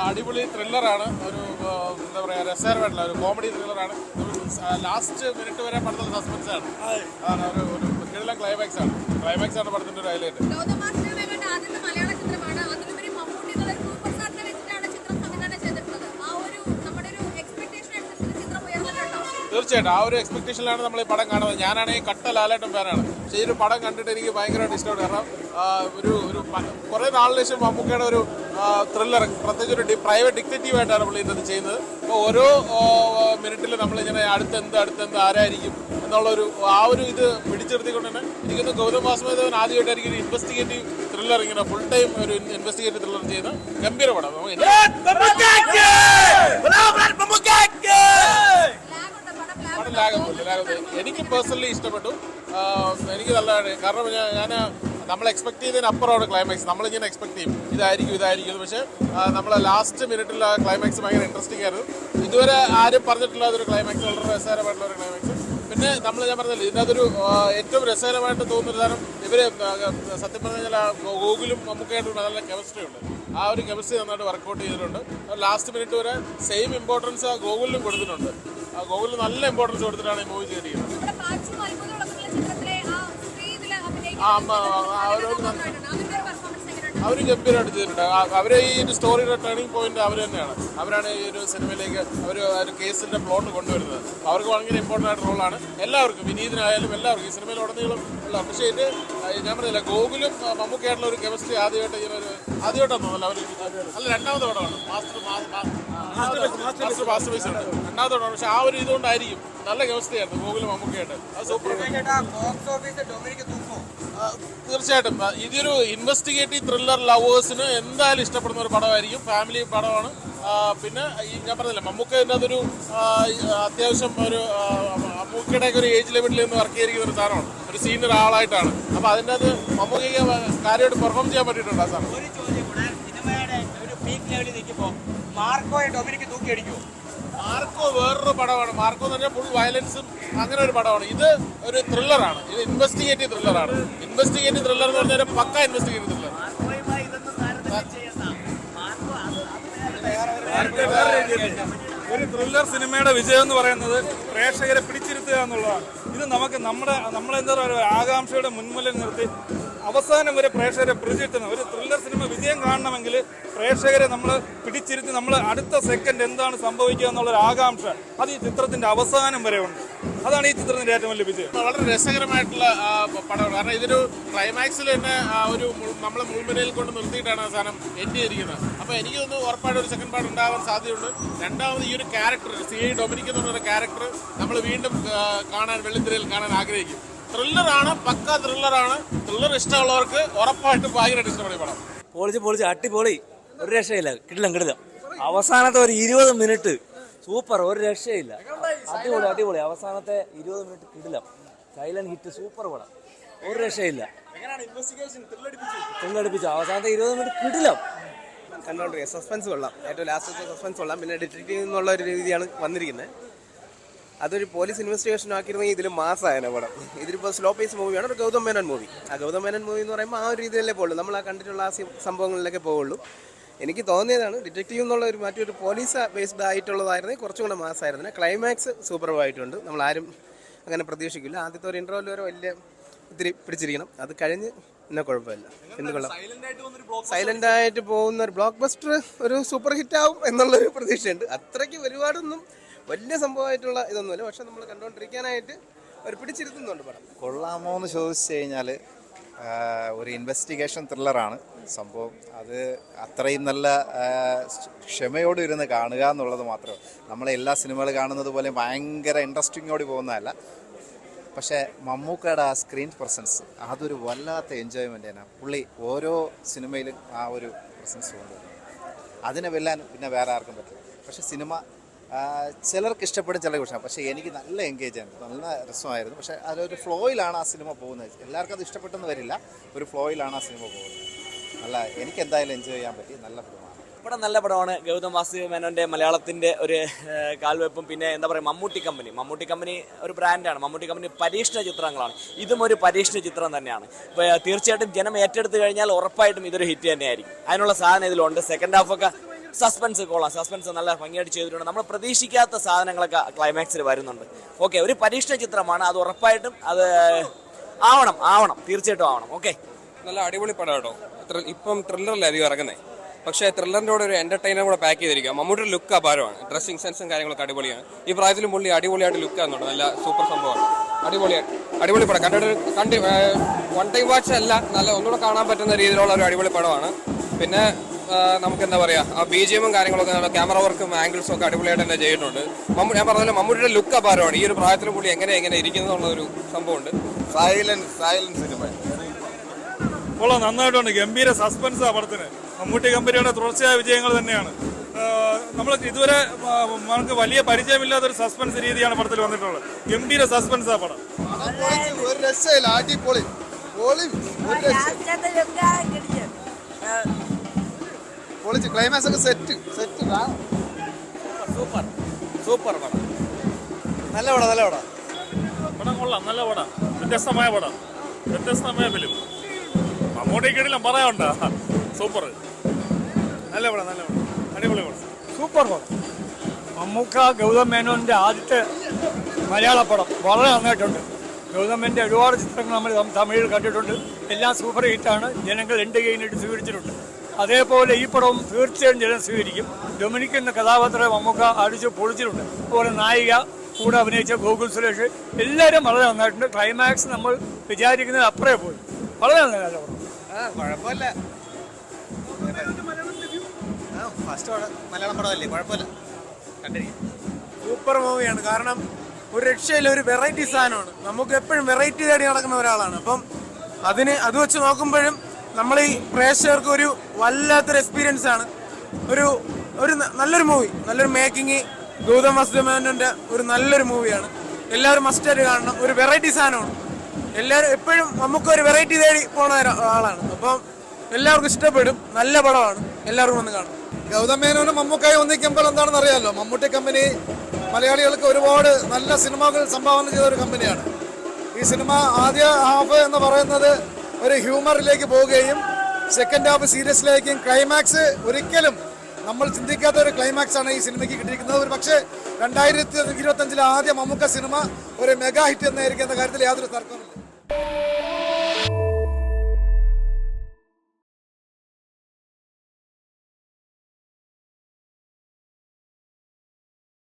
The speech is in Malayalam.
അടിപൊളി ത്രില്ലറാണ്. ഒരു എന്താ പറയുക, രസകരമായിട്ടുള്ള ഒരു കോമഡി ത്രില്ലറാണ്. ലാസ്റ്റ് മിനിറ്റ് വരെ പടത്തിൽ സസ്പെൻസ് ആണ്. അതാണ് ഒരു കിടിലൻ ക്ലൈമാക്സ് ആണ് പടത്തിന്റെ ഒരു ഹൈലൈറ്റ്. തീർച്ചയായിട്ടും ആ ഒരു എക്സ്പെക്ടേഷനിലാണ് നമ്മൾ ഈ പടം കാണുന്നത്. ഞാനാണെങ്കിൽ കട്ട ലാലേട്ടൻ ഫാനാണ്. പക്ഷേ ഈ ഒരു പടം കണ്ടിട്ട് എനിക്ക് ഭയങ്കരമായിട്ട് ഇഷ്ടമാണ്. കാരണം ഒരു കുറേ നാളിന് ശേഷം മമ്മൂക്കയുടെ ഒരു ത്രില്ലർ, പ്രത്യേകിച്ച് ഒരു പ്രൈവറ്റ് ഡിറ്റക്റ്റീവായിട്ടാണ് പുള്ളി ഇന്നത് ചെയ്യുന്നത്. അപ്പോൾ ഓരോ മിനിറ്റിൽ നമ്മളിങ്ങനെ അടുത്തെന്ത് ആരായിരിക്കും എന്നുള്ളൊരു ഇത് പിടിച്ചെടുത്തിക്കൊണ്ട് തന്നെ എനിക്കൊന്ന് ഗൗതം വാസുദേവൻ ആദ്യമായിട്ടായിരിക്കും ഒരു ഇൻവെസ്റ്റിഗേറ്റീവ് ത്രില്ലർ, ഇങ്ങനെ ഫുൾ ടൈം ഒരു ഇൻവെസ്റ്റിഗേറ്റീവ് ത്രില്ലർ ചെയ്യുന്ന ഗംഭീര പടം. എനിക്ക് പേഴ്സണലി ഇഷ്ടപ്പെട്ടു. എനിക്ക് നല്ലതാണ്. കാരണം ഞാൻ നമ്മൾ എക്സ്പെക്ട് ചെയ്തതിന് അപ്പുറമാണ് ക്ലൈമാക്സ്. നമ്മളിങ്ങനെ എക്സ്പെക്ട് ചെയ്യും ഇതായിരിക്കും. പക്ഷേ നമ്മൾ ലാസ്റ്റ് മിനിറ്റിൽ ആ ക്ലൈമാക്സ് ഭയങ്കര ഇൻട്രസ്റ്റിംഗ് ആയിരുന്നു. ഇതുവരെ ആരും പറഞ്ഞിട്ടില്ല അതൊരു ക്ലൈമാക്സ്, വളരെ രസകരമായിട്ടുള്ള ഒരു ക്ലൈമാക്സ്. പിന്നെ ഞാൻ പറഞ്ഞില്ല, ഇതിനകത്തൊരു ഏറ്റവും രസകരമായിട്ട് തോന്നുന്നൊരു കാരണം ഇവർ സത്യം പറഞ്ഞു കഴിഞ്ഞാൽ ഗോകുലും മമ്മൂക്കയായിട്ട് നല്ല കെമിസ്ട്രി ഉണ്ട്. ആ ഒരു കെമിസ്ട്രി നന്നായിട്ട് വർക്കൗട്ട് ചെയ്തിട്ടുണ്ട്. ലാസ്റ്റ് മിനിറ്റ് വരെ സെയിം ഇമ്പോർട്ടൻസ് ആ ഗോകുലിനും കൊടുത്തിട്ടുണ്ട്. ആ ഗോകുലിന് നല്ല ഇമ്പോർട്ടൻസ് കൊടുത്തിട്ടാണ് ഈ മൂവി ചെയ്തിരിക്കുന്നത്. അവർ ഗംഭീരമായിട്ട് ചെയ്തിട്ടുണ്ട്. അവരെ ഈ ഒരു സ്റ്റോറിയുടെ ടേണിംഗ് പോയിന്റ് അവർ തന്നെയാണ്. അവരാണ് ഈ ഒരു സിനിമയിലേക്ക് ഒരു കേസിന്റെ പ്ലോട്ട് കൊണ്ടുവരുന്നത്. അവർക്ക് ഭയങ്കര ഇമ്പോർട്ടൻ്റ് ആയിട്ട് റോളാണ്. എല്ലാവർക്കും, വിനീതിനായാലും എല്ലാവർക്കും ഈ സിനിമയിൽ ഉടനീളം ഉള്ള. പക്ഷേ ഇത് ഞാൻ പറഞ്ഞില്ല, ഗോകുലും മമ്മൂക്കയായിട്ടുള്ള ഒരു കെമിസ്ട്രി ആദ്യമായിട്ടാണ് തോന്നുന്നില്ല അവർ. അല്ല, രണ്ടാമത്തെ പടമാണ് മാസ്റ്റർ പീസ് ഉണ്ട്, രണ്ടാമത്തെ പടമാണ്. പക്ഷെ ആ ഒരു ഇതുകൊണ്ടായിരിക്കും നല്ല കെമിസ്ട്രി ആയിരുന്നു ഗോകുലും മമ്മൂക്കയായിട്ട്. അത് സൂപ്പർ. തീർച്ചയായിട്ടും ഇതൊരു ഇൻവെസ്റ്റിഗേറ്റീവ് ത്രില്ലർ ലവേഴ്സിന് എന്തായാലും ഇഷ്ടപ്പെടുന്ന ഒരു പടമായിരിക്കും. ഫാമിലി പടമാണ്. പിന്നെ ഞാൻ പറഞ്ഞില്ല, മമ്മൂക്കൻ്റെ അതൊരു അത്യാവശ്യം ഒരു മമ്മൂക്കയുടെ ഒരു ഏജ് ലെവലിൽ നിന്ന് വർക്ക് ചെയ്തിരിക്കുന്ന ഒരു സാധനമാണ്. ഒരു സീനിയർ ആളായിട്ടാണ്. അപ്പോൾ അതിൻ്റെ അത് മമ്മൂക്കയ്ക്ക് കാര്യമായിട്ട് പെർഫോം ചെയ്യാൻ പറ്റിയിട്ടുണ്ട് ആ സാധനം. ഒരു ചോദ്യം കൂടെ, സിനിമയുടെ ഒരു പീക്ക് ലെവലിൽ നിൽക്കുമ്പോൾ മാർക്കോയെ ഡൊമിനിക്ക് തൂക്കി അടിക്കുമോ? മാർക്കോ വേറൊരു പടമാണ്. മാർക്കോ എന്ന് പറഞ്ഞാൽ ഫുൾ വയലൻസും അങ്ങനെ ഒരു പടമാണ്. ഇത് ഒരു ത്രില്ലറാണ്. ഇത് ഇൻവെസ്റ്റിഗേറ്റീവ് ത്രില്ലറാണ്. ഇൻവെസ്റ്റിഗേറ്റീവ് ത്രില്ലർ എന്ന് പറഞ്ഞാൽ പക്ക ഇൻവെസ്റ്റിഗേറ്റീവ് ത്രില്ലർ. ഒരു ത്രില്ലർ സിനിമയുടെ വിജയം എന്ന് പറയുന്നത് പ്രേക്ഷകരെ പിടിച്ചിരുത്തുക എന്നുള്ളതാണ്. ഇത് നമ്മളെന്താ പറയുക, ആകാംക്ഷയുടെ മുൻമുന്നിൽ നിർത്തി അവസാനം വരെ പ്രേക്ഷകരെ പിടിച്ചിരുത്തണം. ഒരു ത്രില്ലർ സിനിമ വിജയം കാണണമെങ്കിൽ പ്രേക്ഷകരെ നമ്മൾ പിടിച്ചിരുത്തി നമ്മൾ അടുത്ത സെക്കൻഡ് എന്താണ് സംഭവിക്കുക എന്നുള്ളൊരു ആകാംക്ഷ അത് ഈ ചിത്രത്തിന്റെ അവസാനം വരെ ഉണ്ട്. അതാണ് ഈ ചിത്രത്തിന്റെ ഏറ്റവും വലിയ വിജയം. വളരെ രസകരമായിട്ടുള്ള പടമാണ്. കാരണം ഇതൊരു ക്ലൈമാക്സിൽ തന്നെ ഒരു നമ്മളെ മുൾമുനയിൽ കൊണ്ട് നിർത്തിയിട്ടാണ് അവസാനം എൻഡ് ചെയ്തിരിക്കുന്നത്. അപ്പോൾ എനിക്ക് തോന്നുന്നു ഉറപ്പായിട്ട് ഒരു സെക്കൻഡ് പാർട്ട് ഉണ്ടാവാൻ സാധ്യതയുണ്ട്. രണ്ടാമത് ഈ ഒരു ക്യാരക്ടർ CI ഡൊമിനിക് എന്ന് പറഞ്ഞൊരു ക്യാരക്ടർ നമ്മൾ വീണ്ടും വെള്ളിത്തിരയിൽ കാണാൻ ആഗ്രഹിക്കും. ത്രില്ലറാണ്, പക്ക ത്രില്ലറാണ്. ത്രില്ലർ ഇഷ്ടമുള്ളവർക്ക് ഉറപ്പായിട്ടും ഭയങ്കരമായിട്ട് ഇഷ്ടപ്പെടും പടം. പൊളിച്ച് അടിപൊളി, ഒരു രക്ഷയില്ല. കിടിലം അവസാനത്തെ ഒരു 20 മിനിറ്റ് സൂപ്പർ, ഒരു രക്ഷയില്ല. അടിപൊളി അവസാനത്തെ 20 മിനിറ്റ് കിടിലം, സൈലന്റ് ഹിറ്റ്, സൂപ്പർ പടം, ഒരു രക്ഷയില്ല. ത്രില്ലടിപ്പിച്ചു അവസാനത്തെ 20 മിനിറ്റ് കിടിലം. കണ്ടോണ്ടിരിക്കുക. സസ്പെൻസ് കൊള്ളാം, ഏറ്റവും ലാസ്റ്റത്തെ സസ്പെൻസ് കൊള്ളാം. പിന്നെ ഡിറ്റക്റ്റീവ് എന്നുള്ള ഒരു രീതിയാണ് വന്നിരിക്കുന്നത്. അതൊരു പോലീസ് ഇൻവെസ്റ്റിഗേഷൻ ആക്കിയിരുന്നെങ്കിൽ ഇതിൽ മാസമായതിനെ പടം. ഇതിലിപ്പോൾ സ്ലോ പേസ് മൂവിയാണ്, ഒരു ഗൗതം മേനോൻ മൂവി. ആ ഗൗതം മേനോൻ മൂവി എന്ന് പറയുമ്പോൾ ആ ഒരു രീതിയിലേ പോകുള്ളൂ. നമ്മൾ ആ കണ്ടിട്ടുള്ള ആ സംഭവങ്ങളിലൊക്കെ പോവുള്ളൂ. എനിക്ക് തോന്നിയതാണ് ഡിറ്റക്റ്റീവ് എന്നുള്ള മറ്റൊരു പോലീസ് ബേസ്ഡ് ആയിട്ടുള്ളതായിരുന്നെങ്കിൽ കുറച്ചും കൂടെ മാസമായിരുന്നു. ക്ലൈമാക്സ് സൂപ്പർവായിട്ടുണ്ട്. നമ്മളാരും അങ്ങനെ പ്രതീക്ഷിക്കില്ല. ആദ്യത്തെ ഒരു ഇൻട്രോയിൽ വരെ ഒത്തിരി പിടിച്ചിരിക്കണം. അത് കഴിഞ്ഞ് പിന്നെ കുഴപ്പമില്ല. എന്തുകൊള്ളാം, സൈലന്റ് ആയിട്ട് പോകുന്ന ഒരു ബ്ലോക്ക് ബസ്റ്റർ, ഒരു സൂപ്പർ ഹിറ്റ് ആവും എന്നുള്ളൊരു പ്രതീക്ഷയുണ്ട്. അത്രയ്ക്ക് ഒരുപാടൊന്നും വലിയ സംഭവമായിട്ടുള്ള ഇതൊന്നുമില്ല. പക്ഷെ നമ്മൾ കണ്ടുകൊണ്ടിരിക്കാനായിട്ട് ഒരു പിടിച്ചിരുത്തുന്നുണ്ട് പടം. കൊള്ളാമോ എന്ന് ചോദിച്ചു കഴിഞ്ഞാൽ ഒരു ഇൻവെസ്റ്റിഗേഷൻ ത്രില്ലറാണ് സംഭവം. അത് അത്രയും നല്ല ക്ഷമയോട് ഇരുന്ന് കാണുക എന്നുള്ളത് മാത്രമേ. നമ്മളെ എല്ലാ സിനിമകൾ കാണുന്നത് പോലെ ഭയങ്കര ഇൻട്രസ്റ്റിങ്ങോട് പോകുന്നതല്ല. പക്ഷേ മമ്മൂക്കയുടെ ആ സ്ക്രീൻ പ്രസൻസ് അതൊരു വല്ലാത്ത എൻജോയ്മെൻ്റ് തന്നെ. പുള്ളി ഓരോ സിനിമയിലും ആ ഒരു പ്രസൻസ് കൊണ്ടുവരും. അതിനെ വെല്ലാൻ പിന്നെ വേറെ ആർക്കും പറ്റില്ല. പക്ഷേ സിനിമ ചിലർക്ക് ഇഷ്ടപ്പെടും, ചിലർക്ക് ഇഷ്ടം. പക്ഷേ എനിക്ക് നല്ല എൻഗേജ് ആയിരുന്നു, നല്ല രസമായിരുന്നു. പക്ഷേ അതൊരു ഫ്ലോയിലാണ് ആ സിനിമ പോകുന്നത്. എല്ലാവർക്കും അത് ഇഷ്ടപ്പെട്ടെന്ന് വരില്ല. ഒരു ഫ്ലോയിലാണ് ആ സിനിമ പോകുന്നത്. നല്ല, എനിക്ക് എന്തായാലും എൻജോയ് ചെയ്യാൻ പറ്റി. നല്ല ഫിലിമാണ്. പടം നല്ല പടമാണ്. ഗൗതം മേനോന്റെ മലയാളത്തിന്റെ ഒരു കാൽവെപ്പും പിന്നെ എന്താ പറയുക, മമ്മൂട്ടി കമ്പനി ഒരു ബ്രാൻഡാണ്. മമ്മൂട്ടി കമ്പനി പരീക്ഷണ ചിത്രങ്ങളാണ്. ഇതും ഒരു പരീക്ഷണ ചിത്രം തന്നെയാണ്. തീർച്ചയായിട്ടും ജനം ഏറ്റെടുത്ത് കഴിഞ്ഞാൽ ഉറപ്പായിട്ടും ഇതൊരു ഹിറ്റ് തന്നെയായിരിക്കും. അതിനുള്ള സാധനം ഇതിലുണ്ട്. സെക്കൻഡ് ഹാഫൊക്കെ സസ്പെൻസ് കൊള്ളാം, സസ്പെൻസ് നല്ല ഭംഗിയായിട്ട് ചെയ്തിട്ടുണ്ട്. നമ്മൾ പ്രതീക്ഷിക്കാത്ത സാധനങ്ങളൊക്കെ ക്ലൈമാക്സിൽ വരുന്നുണ്ട്. ഓക്കെ, ഒരു പരീക്ഷണ ചിത്രമാണ്, അത് ഉറപ്പായിട്ടും അത് ആവണം തീർച്ചയായിട്ടും ആവണം. ഓക്കെ, നല്ല അടിപൊളി പടം കേട്ടോ. ഇപ്പം ത്രില്ലറിലായിരിക്കും ഇറങ്ങുന്നത്, പക്ഷേ ത്രില്ലറിൻ്റെ കൂടെ ഒരു എന്റർടൈനർ കൂടെ പാക്ക് ചെയ്തിരിക്കുക. മമ്മൂട്ടിയുടെ ലുക്ക് അപാരമാണ്, ഡ്രസ്സിംഗ് സെൻസും കാര്യങ്ങളൊക്കെ അടിപൊളിയാണ്. ഈ പ്രായത്തിലും പുള്ളി അടിപൊളിയായിട്ട് ലുക്ക് ആകുന്നുണ്ട്, നല്ല സൂപ്പർ സംഭവമാണ്. അടിപൊളി പടം കണ്ട് വൺ ടൈം വാച്ച് അല്ല, നല്ല ഒന്നുകൂടെ കാണാൻ പറ്റുന്ന രീതിയിലുള്ള ഒരു അടിപൊളി പടമാണ്. പിന്നെ നമുക്ക് എന്താ പറയുക, ആ BGM കാര്യങ്ങളൊക്കെ ക്യാമറ വർക്കും ആംഗിൾസും ഒക്കെ അടിപൊളിയായിട്ട് തന്നെ ചെയ്തിട്ടുണ്ട്. ഞാൻ പറഞ്ഞ മമ്മൂട്ടിയുടെ ലുക്ക് അപാരമാണ്. ഈ ഒരു പ്രായത്തിലും പുള്ളി എങ്ങനെ ഇരിക്കുന്നുള്ള ഒരു സംഭവമുണ്ട്. സൈലൻസ് സിനിമ കൊള്ളാം, നന്നായിട്ടുണ്ട്. ഗംഭീര സസ്പെൻസാണ് പടത്തിന്. മമ്മൂട്ടി കമ്പനിയുടെ തുടർച്ചയായ വിജയങ്ങൾ തന്നെയാണ്. നമ്മൾ ഇതുവരെ നമുക്ക് വലിയ പരിചയമില്ലാത്തൊരു സസ്പെൻസ് രീതിയാണ് പടത്തിൽ വന്നിട്ടുള്ളത്. ഗംഭീര സസ്പെൻസാണ് പടം. ഒരു രക്ഷയില്ല, അടിപൊളി. പൊളിച്ച് ക്ലൈമാക്സ് ഒക്കെ സെറ്റ് സൂപ്പർ പടം. നല്ല പടം പടം കൊള്ളാം, നല്ല പടം, വ്യത്യസ്തമായ പടം, വ്യത്യസ്തമായ ഫിലിം. മമ്മൂട്ടിക്കിടയിലും പറയാനുണ്ട. സൂപ്പർ, നല്ല പടം, അടിപൊളി പടം, സൂപ്പർ പടം. മമ്മൂക്ക ഗൗതം മേനോന്റെ ആദ്യത്തെ മലയാള പടം വളരെ നന്നായിട്ടുണ്ട്. ഗൗതം മേനോന്റെ ഒരുപാട് ചിത്രങ്ങൾ നമ്മൾ തമിഴിൽ കണ്ടിട്ടുണ്ട്, എല്ലാം സൂപ്പർ ഹിറ്റാണ്. ജനങ്ങൾ രണ്ട് കൈയിലിട്ട് സ്വീകരിച്ചിട്ടുണ്ട്. അതേപോലെ ഈ പടവും തീർച്ചയായും ജനം സ്വീകരിക്കും. ഡൊമിനിക് എന്ന കഥാപാത്രത്തെ മമ്മൂക്ക അടിച്ച് പൊളിച്ചിട്ടുണ്ട്. അതുപോലെ നായിക കൂടെ അഭിനയിച്ച ഗോകുൽ സുരേഷ്, എല്ലാവരും വളരെ നന്നായിട്ടുണ്ട്. ക്ലൈമാക്സ് നമ്മൾ വിചാരിക്കുന്നതിന് അപ്പുറേ പോയി. വളരെ നല്ല പടം. കുഴപ്പമില്ല, ഫസ്റ്റ് മലയാളം പടമല്ലേ, കുഴപ്പമില്ല, കണ്ടിരിക്കും. സൂപ്പർ മൂവിയാണ്. കാരണം ഒരു രക്ഷയില്ല, ഒരു വെറൈറ്റി സാധനമാണ്. നമുക്ക് എപ്പോഴും വെറൈറ്റി തേടി നടക്കുന്ന ഒരാളാണ്. അപ്പം അത് വെച്ച് നോക്കുമ്പോഴും നമ്മൾ ഈ പ്രേക്ഷകർക്ക് ഒരു വല്ലാത്തൊരു എക്സ്പീരിയൻസ് ആണ്. ഒരു നല്ലൊരു മൂവി, നല്ലൊരു മേക്കിംഗ്, ഗൗതം വാസുദേവന്റെ ഒരു നല്ലൊരു മൂവിയാണ്. എല്ലാവരും മസ്റ്റായിട്ട് കാണണം. ഒരു വെറൈറ്റി സാധനമാണ്. എല്ലാവരും എപ്പോഴും നമുക്ക് ഒരു വെറൈറ്റി തേടി പോണ ആളാണ്. അപ്പം എല്ലാവർക്കും ഇഷ്ടപ്പെടും. നല്ല പടമാണ്, എല്ലാവർക്കും വന്ന് കാണും. ഗൗതം മേനോനും മമ്മൂക്കായി ഒന്നിക്കുമ്പോൾ എന്താണെന്ന് അറിയാമല്ലോ, മമ്മൂട്ടി കമ്പനി മലയാളികൾക്ക് ഒരുപാട് നല്ല സിനിമകൾ സംഭാവന ചെയ്ത ഒരു കമ്പനിയാണ്. ഈ സിനിമ ആദ്യ ഹാഫ് എന്ന് പറയുന്നത് ഒരു ഹ്യൂമറിലേക്ക് പോവുകയും സെക്കൻഡ് ഹാഫ് സീരിയസിലേക്കും, ക്ലൈമാക്സ് ഒരിക്കലും നമ്മൾ ചിന്തിക്കാത്ത ഒരു ക്ലൈമാക്സ് ആണ് ഈ സിനിമയ്ക്ക് കിട്ടിയിരിക്കുന്നത്. ഒരു പക്ഷേ 2025 ആദ്യ മമ്മൂക്ക സിനിമ ഒരു മെഗാ ഹിറ്റ് എന്നായിരിക്കും എന്ന കാര്യത്തിൽ യാതൊരു തർക്കമില്ല.